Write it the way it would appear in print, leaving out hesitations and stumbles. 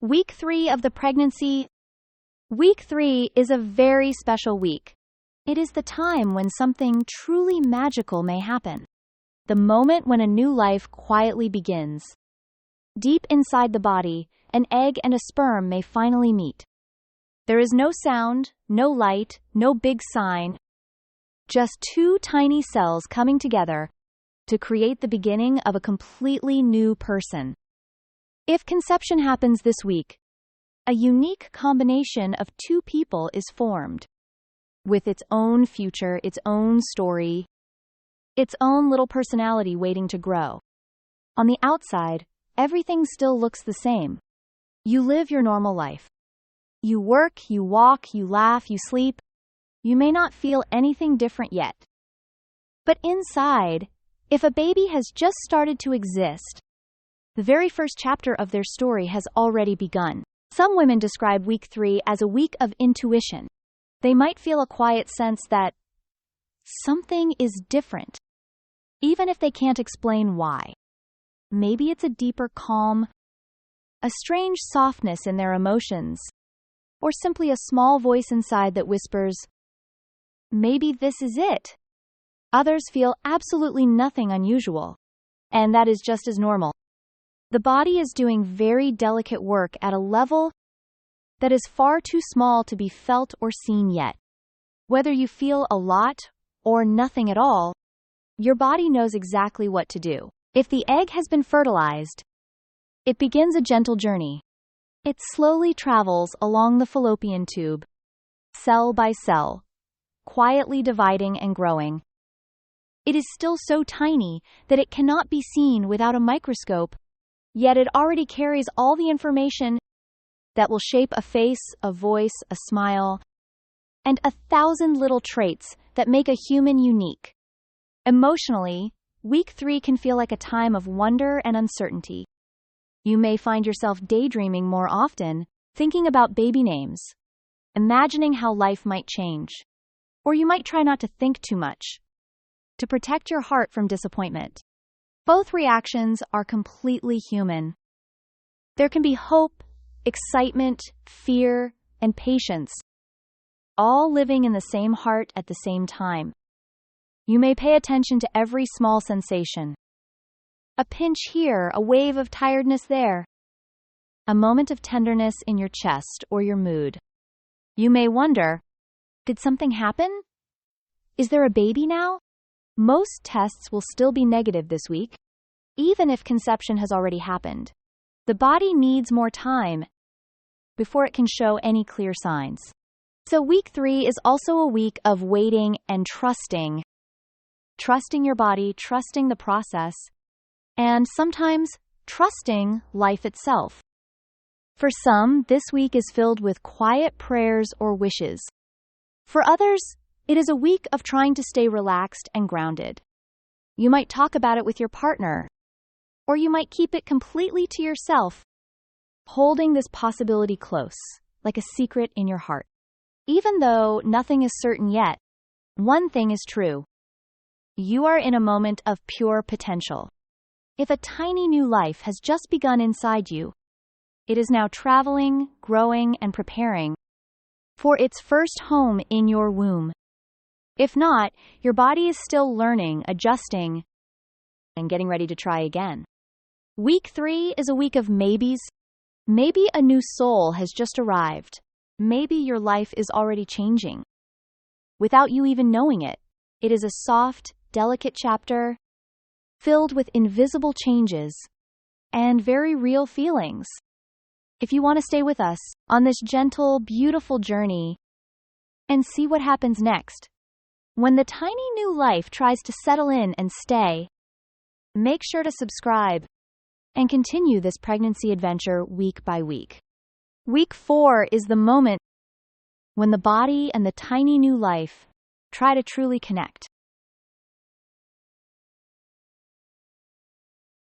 Week 3 of the pregnancy. Week 3 is a very special week. It is the time when something truly magical may happen. The moment when a new life quietly begins. Deep inside the body, an egg and a sperm may finally meet. There is no sound, no light, no big sign. Just two tiny cells coming together to create the beginning of a completely new person. If conception happens this week, a unique combination of two people is formed, with its own future, its own story, its own little personality waiting to grow. On the outside, everything still looks the same. You live your normal life. You work, you walk, you laugh, you sleep. You may not feel anything different yet. But inside, if a baby has just started to exist, the very first chapter of their story has already begun. Some women describe week 3 as a week of intuition. They might feel a quiet sense that something is different, even if they can't explain why. Maybe it's a deeper calm, a strange softness in their emotions, or simply a small voice inside that whispers, maybe this is it. Others feel absolutely nothing unusual, and that is just as normal. The body is doing very delicate work at a level that is far too small to be felt or seen yet. Whether you feel a lot or nothing at all, your body knows exactly what to do. If the egg has been fertilized, it begins a gentle journey. It slowly travels along the fallopian tube, cell by cell, quietly dividing and growing. It is still so tiny that it cannot be seen without a microscope, yet it already carries all the information that will shape a face, a voice, a smile, and 1,000 little traits that make a human unique. Emotionally, week 3 can feel like a time of wonder and uncertainty. You may find yourself daydreaming more often, thinking about baby names, imagining how life might change. Or you might try not to think too much, to protect your heart from disappointment. Both reactions are completely human. There can be hope, excitement, fear, and patience, all living in the same heart at the same time. You may pay attention to every small sensation. A pinch here, a wave of tiredness there, a moment of tenderness in your chest or your mood. You may wonder, did something happen? Is there a baby now? Most tests will still be negative this week, even if conception has already happened. The body needs more time before it can show any clear signs. So week 3 is also a week of waiting and trusting. Trusting your body, trusting the process, and sometimes trusting life itself. For some, this week is filled with quiet prayers or wishes. For others, it is a week of trying to stay relaxed and grounded. You might talk about it with your partner, or you might keep it completely to yourself, holding this possibility close, like a secret in your heart. Even though nothing is certain yet, one thing is true. You are in a moment of pure potential. If a tiny new life has just begun inside you, it is now traveling, growing, and preparing for its first home in your womb. If not, your body is still learning, adjusting, and getting ready to try again. Week 3 is a week of maybes. Maybe a new soul has just arrived. Maybe your life is already changing, without you even knowing it. It is a soft, delicate chapter filled with invisible changes and very real feelings. If you want to stay with us on this gentle, beautiful journey and see what happens next, when the tiny new life tries to settle in and stay, make sure to subscribe and continue this pregnancy adventure week by week. Week 4 is the moment when the body and the tiny new life try to truly connect.